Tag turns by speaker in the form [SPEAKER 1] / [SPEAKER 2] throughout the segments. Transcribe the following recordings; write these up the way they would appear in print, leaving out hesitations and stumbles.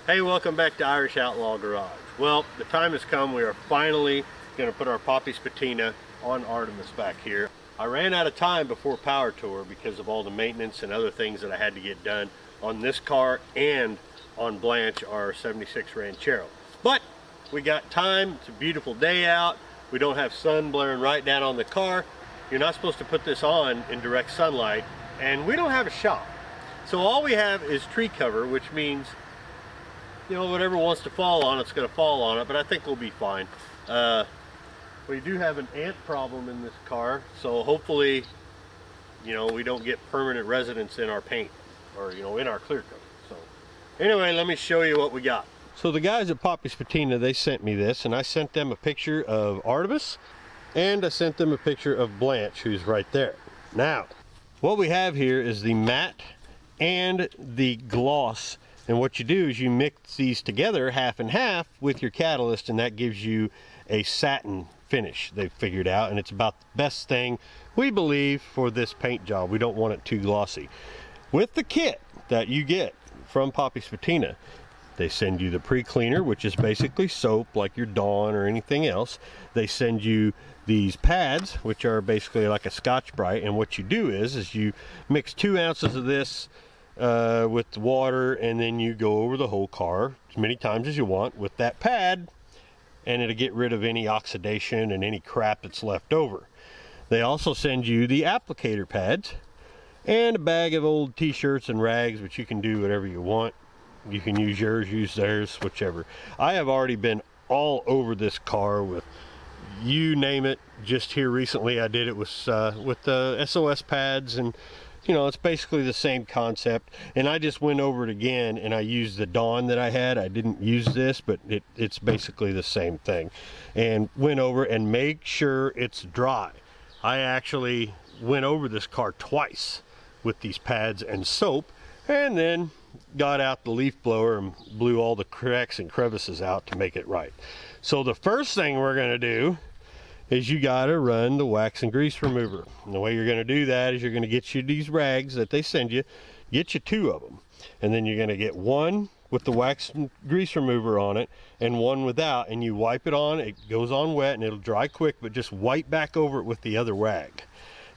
[SPEAKER 1] Hey, welcome back to Irish Outlaw Garage. Well, the time has come. We are finally going to put our Poppy's Patina on Artemus back here. I ran out of time before Power Tour because of all the maintenance and other things that I had to get done on this car and on Blanche, our 76 Ranchero. But we got time. It's a beautiful day out. We don't have sun blaring right down on the car. You're not supposed to put this on in direct sunlight, and we don't have a shop. So all we have is tree cover, which means, you know, whatever wants to fall on it's going to fall on it, but I think we'll be fine. We do have an ant problem in this car, so hopefully, you know, we don't get permanent residence in our paint or, you know, in our clear coat. So anyway, let me show you what we got. So the guys at Poppy's Patina, they sent me this, and I sent them a picture of Artemus, and I sent them a picture of Blanche, who's right there. Now, what we have here is the matte and the gloss. And what you do is you mix these together half and half with your catalyst, and that gives you a satin finish they've figured out, and it's about the best thing we believe for this paint job. We don't want it too glossy. With the kit that you get from Poppy's Patina, they send you the pre-cleaner, which is basically soap like your Dawn or anything else. They send you these pads, which are basically like a Scotch-Brite, and what you do is you mix 2 ounces of this with the water, and then you go over the whole car as many times as you want with that pad, and it'll get rid of any oxidation and any crap that's left over. They also send you the applicator pads and a bag of old t-shirts and rags, which you can do whatever you want. You can use yours, use theirs, whichever. I have already been all over this car with, you name it. Just here recently I did it with the SOS pads, and you know, it's basically the same concept. And I just went over it again, and I used the Dawn that I had. I didn't use this, but it's basically the same thing. And went over and make sure it's dry. I actually went over this car twice with these pads and soap, and then got out the leaf blower and blew all the cracks and crevices out to make it right. So the first thing we're going to do is you got to run the wax and grease remover. And the way you're going to do that is you're going to get you these rags that they send you, get you 2 of them, and then you're going to get one with the wax and grease remover on it and one without, and you wipe it on. It goes on wet and it'll dry quick, but just wipe back over it with the other rag.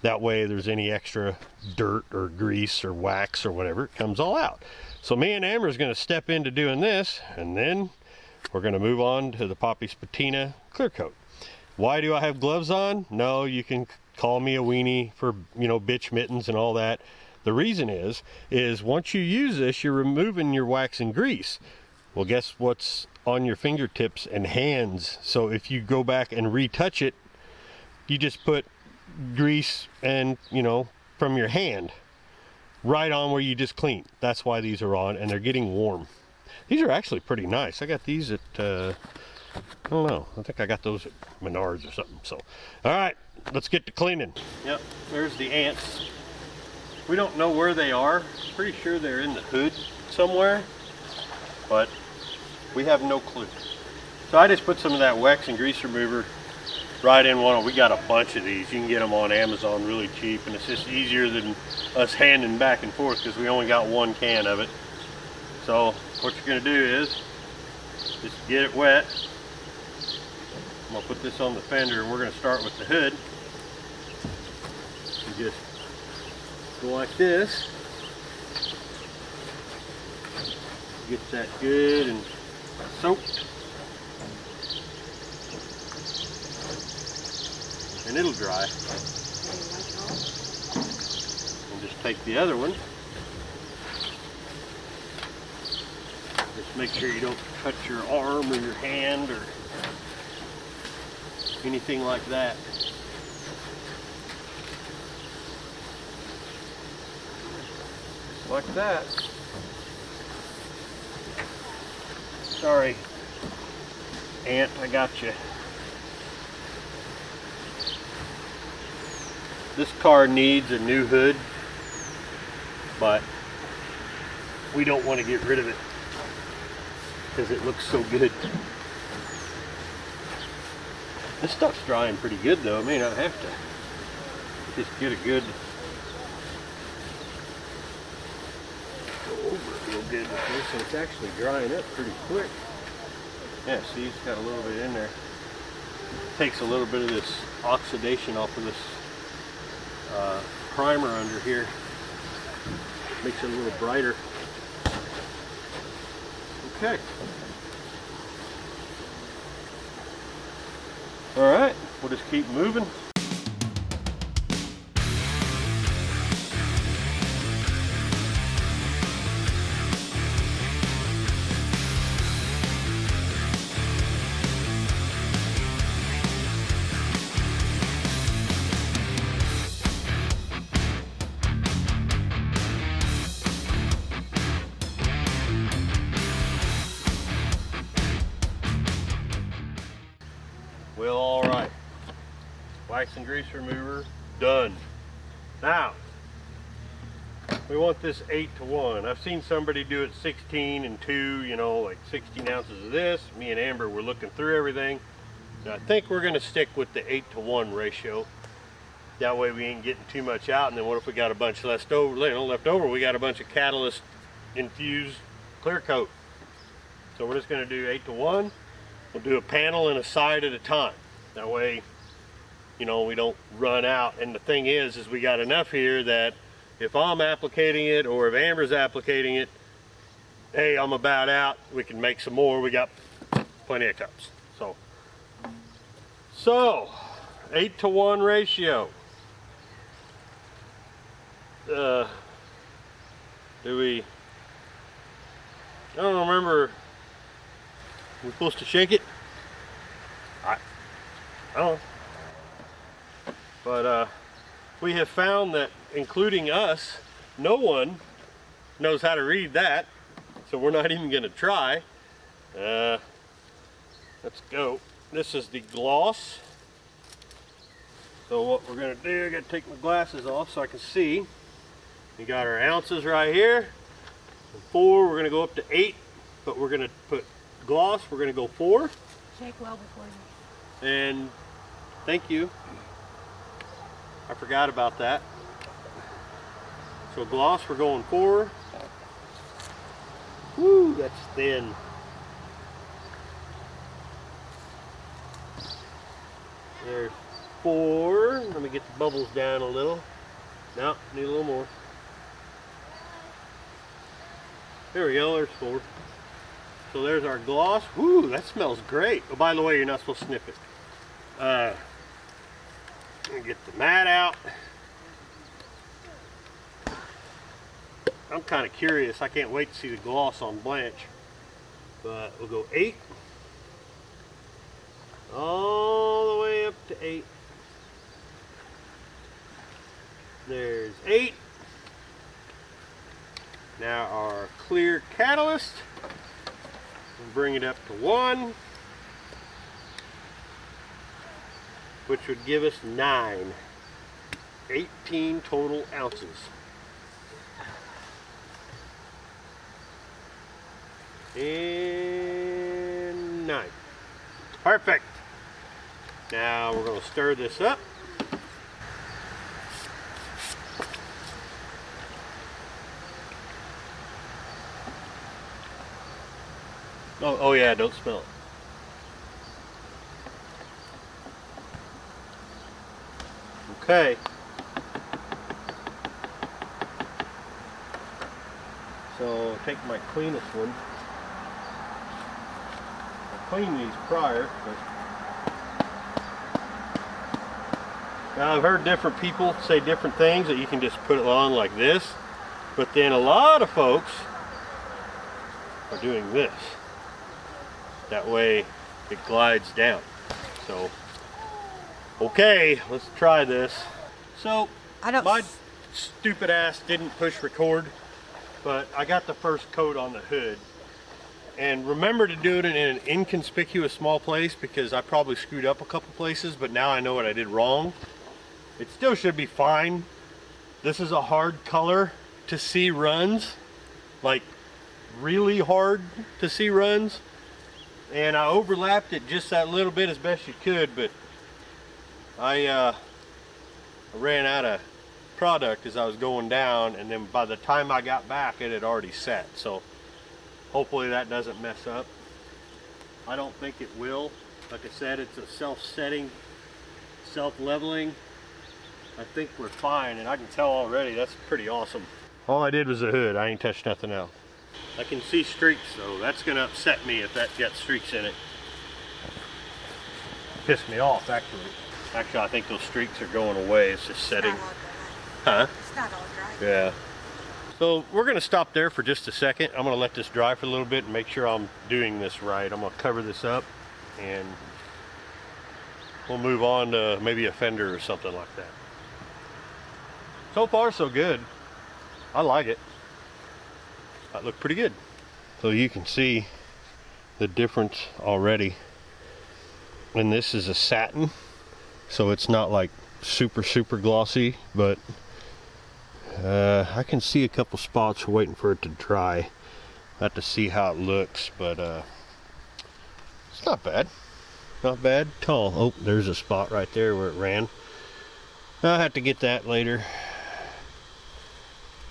[SPEAKER 1] That way there's any extra dirt or grease or wax or whatever, it comes all out. So me and Amber is going to step into doing this, and then we're going to move on to the Poppy's Patina clear coat. Why do I have gloves on? No, you can call me a weenie for, you know, bitch mittens and all that. The reason is once you use this, you're removing your wax and grease. Well, guess what's on your fingertips and hands? So if you go back and retouch it, you just put grease and, you know, from your hand right on where you just cleaned. That's why these are on, and they're getting warm. These are actually pretty nice. I got these at I don't know, I think I got those at Menards or something. So all right, let's get to cleaning. Yep, there's the ants. We don't know where they are. Pretty sure they're in the hood somewhere, but we have no clue. So I just put some of that wax and grease remover right in one. We got a bunch of these. You can get them on Amazon really cheap, and it's just easier than us handing back and forth because we only got 1 can of it. So what you're going to do is just get it wet. I'm going to put this on the fender, and we're going to start with the hood. You just go like this. Get that good and soaked. And it'll dry. And just take the other one. Just make sure you don't cut your arm or your hand or anything like that. Like that. Sorry, ant, I got you. This car needs a new hood, but we don't want to get rid of it because it looks so good. This stuff's drying pretty good though. I may not have to just get a good, go over it a little good with this, and it's actually drying up pretty quick. Yeah, see, it's got a little bit in there. Takes a little bit of this oxidation off of this primer under here. Makes it a little brighter. Okay. All right, we'll just keep moving. Well, all right, wax and grease remover done. Now we want this 8-to-1. I've seen somebody do it 16 and 2, you know, like 16 ounces of this. Me and Amber were looking through everything, and I think we're going to stick with the 8-to-1 ratio. That way we ain't getting too much out, and then what if we got a bunch left over? We got a bunch of catalyst infused clear coat. So we're just going to do 8-to-1. We'll do a panel and a side at a time. That way, you know, we don't run out. And the thing is we got enough here that if I'm applicating it or if Amber's applicating it, hey, I'm about out, we can make some more. We got plenty of cups. So 8-to-1 ratio. I don't remember. We're supposed to shake it? I don't know. But we have found that, including us, no one knows how to read that. So we're not even going to try. Let's go. This is the gloss. So what we're going to do, I got to take my glasses off so I can see. We got our ounces right here. 4, we're going to go up to 8, but we're going to put gloss, we're going to go 4.
[SPEAKER 2] Shake well before you.
[SPEAKER 1] And thank you. I forgot about that. So gloss, we're going 4. Woo, that's thin. There's 4. Let me get the bubbles down a little. No, need a little more. There we go, there's 4. So there's our gloss. Woo, that smells great. Oh, by the way, you're not supposed to sniff it. Let me get the mat out. I'm kind of curious. I can't wait to see the gloss on Blanche. But we'll go 8. All the way up to 8. There's 8. Now our clear catalyst. We'll bring it up to 1, which would give us 9. 18 total ounces. And 9. Perfect. Now we're going to stir this up. Oh yeah, don't smell it. Okay. So I'll take my cleanest one. I cleaned these prior, but now I've heard different people say different things, that you can just put it on like this, but then a lot of folks are doing this. That way it glides down. So, okay, let's try this. So, my stupid ass didn't push record, but I got the first coat on the hood. And remember to do it in an inconspicuous small place, because I probably screwed up a couple places, but now I know what I did wrong. It still should be fine. This is a hard color to see runs, like really hard to see runs. And I overlapped it just that little bit as best you could, but I ran out of product as I was going down, and then by the time I got back it had already set. So Hopefully that doesn't mess up. I don't think it will. Like I said, it's a self-setting, self-leveling. I think we're fine, and I can tell already that's pretty awesome. All I did was the hood. I ain't touched nothing else. I can see streaks though. That's gonna upset me if that got streaks in it. Pissed me off actually. Actually, I think those streaks are going away. It's just setting. Huh?
[SPEAKER 2] It's not all dry.
[SPEAKER 1] Yeah. So we're gonna stop there for just a second. I'm gonna let this dry for a little bit and make sure I'm doing this right. I'm gonna cover this up and we'll move on to maybe a fender or something like that. So far so good. I like it. That looked pretty good. So you can see the difference already. And this is a satin, so it's not like super glossy, but I can see a couple spots waiting for it to dry. I have to see how it looks, but it's not bad. Not bad at all. Oh, there's a spot right there where it ran. I'll have to get that later.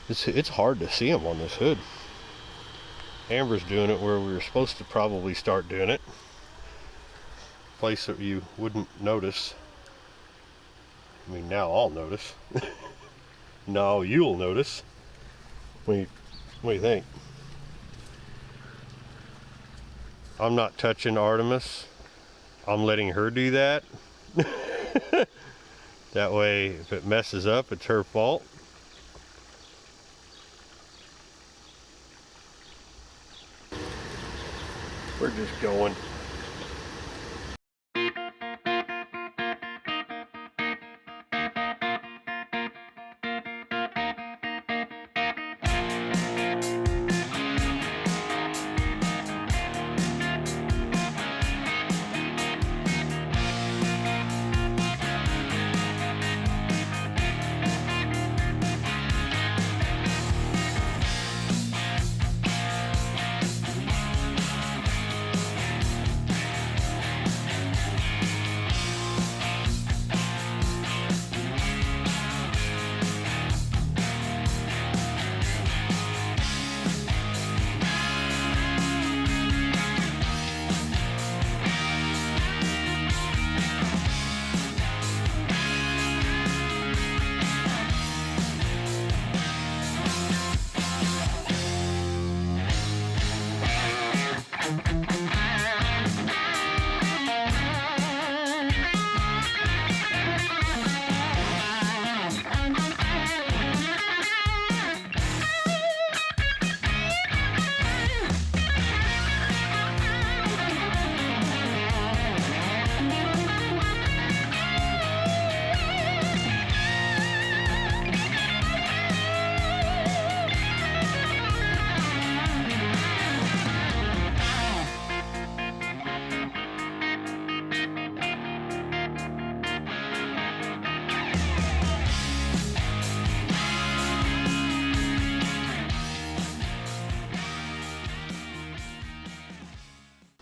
[SPEAKER 1] It's hard to see them on this hood. Amber's doing it where we were supposed to probably start doing it. Place that you wouldn't notice. I mean, now I'll notice. No, you'll notice. What do you think? I'm not touching Artemus. I'm letting her do that. That way, if it messes up, it's her fault. We're just going.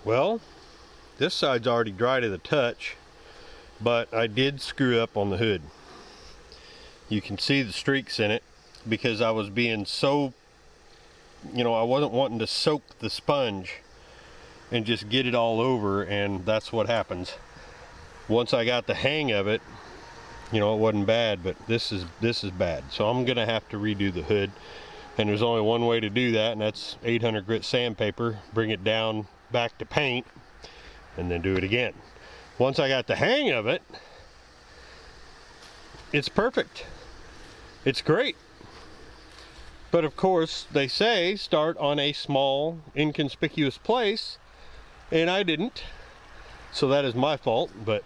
[SPEAKER 1] Well, this side's already dry to the touch, but I did screw up on the hood. You can see the streaks in it because I was being so, I wasn't wanting to soak the sponge and just get it all over, and that's what happens. Once I got the hang of it, it wasn't bad, but this is bad. So I'm gonna have to redo the hood, and there's only one way to do that, and that's 800 grit sandpaper, bring it down back to paint, and then do it again. Once I got the hang of it, it's perfect. It's great. But of course, they say start on a small, inconspicuous place, and I didn't. So that is my fault, but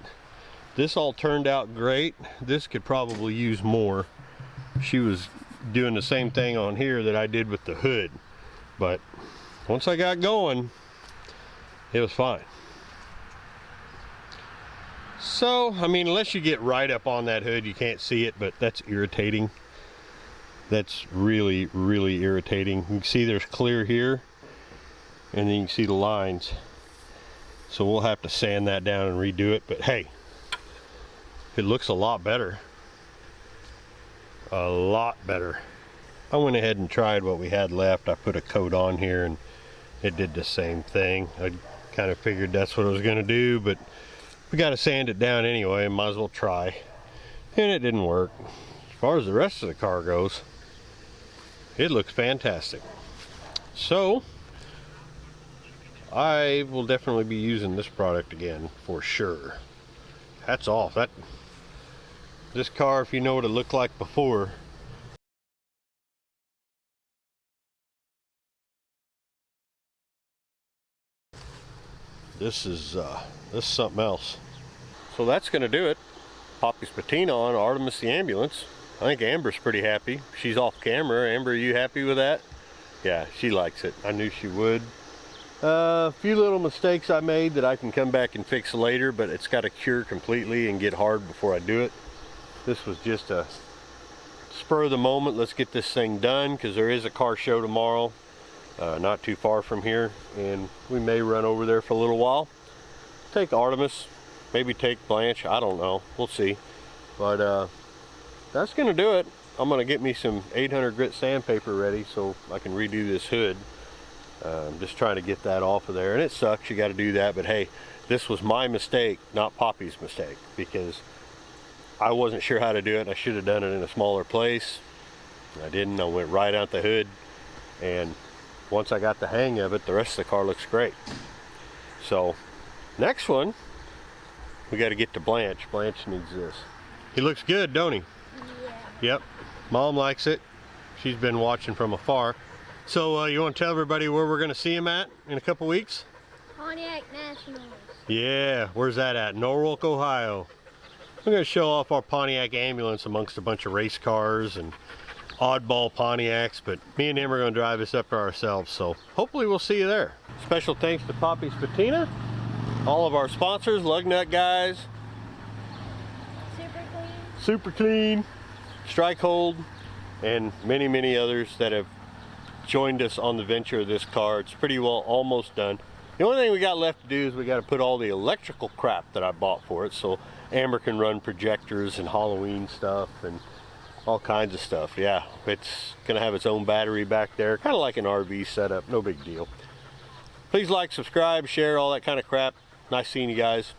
[SPEAKER 1] this all turned out great. This could probably use more. She was doing the same thing on here that I did with the hood, but once I got going, it was fine. So, unless you get right up on that hood, you can't see it, but that's irritating. That's really, really irritating. You can see there's clear here, and then you can see the lines. So we'll have to sand that down and redo it, but hey, it looks a lot better. A lot better. I went ahead and tried what we had left. I put a coat on here and it did the same thing. I kind of figured that's what I was gonna do, but we gotta sand it down anyway, might as well try. And it didn't work. As far as the rest of the car goes, it looks fantastic. So I will definitely be using this product again for sure. Hats off. This car, if you know what it looked like before, this is something else. So that's gonna do it. Poppy's Patina on Artemus the Ambulance. I think Amber's pretty happy. She's off camera. Amber, are you happy with that? Yeah, she likes it. I knew she would. A few little mistakes I made that I can come back and fix later, but it's got to cure completely and get hard before I do it. This was just a spur of the moment. Let's get this thing done, because there is a car show tomorrow, not too far from here, and we may run over there for a little while. Take Artemus, maybe take Blanche, I don't know, we'll see. But that's gonna do it. I'm gonna get me some 800 grit sandpaper ready so I can redo this hood. I'm just trying to get that off of there, and it sucks, you got to do that, but hey, this was my mistake, not Poppy's mistake, because I wasn't sure how to do it, and I should have done it in a smaller place. I didn't. I went right out the hood, and once I got the hang of it, the rest of the car looks great. So next one, we got to get to Blanche. Blanche needs this. He looks good, don't he?
[SPEAKER 2] Yeah.
[SPEAKER 1] Yep. Mom likes it. She's been watching from afar. So you want to tell everybody where we're going to see him at in a couple weeks?
[SPEAKER 2] Pontiac Nationals.
[SPEAKER 1] Yeah, where's that at? Norwalk, Ohio. We're going to show off our Pontiac Ambulance amongst a bunch of race cars and oddball Pontiacs, but me and him are going to drive this up there ourselves, so hopefully we'll see you there. Special thanks to Poppy's Patina, all of our sponsors, Lug Nut Guys, Super Clean, Strike Hold, and many, many others that have joined us on the venture of this car. It's pretty well almost done. The only thing we got left to do is we got to put all the electrical crap that I bought for it, so Amber can run projectors and Halloween stuff and all kinds of stuff. Yeah, it's gonna have its own battery back there, kind of like an RV setup, no big deal. Please like, subscribe, share, all that kind of crap. Nice seeing you guys.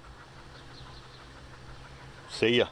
[SPEAKER 1] See ya.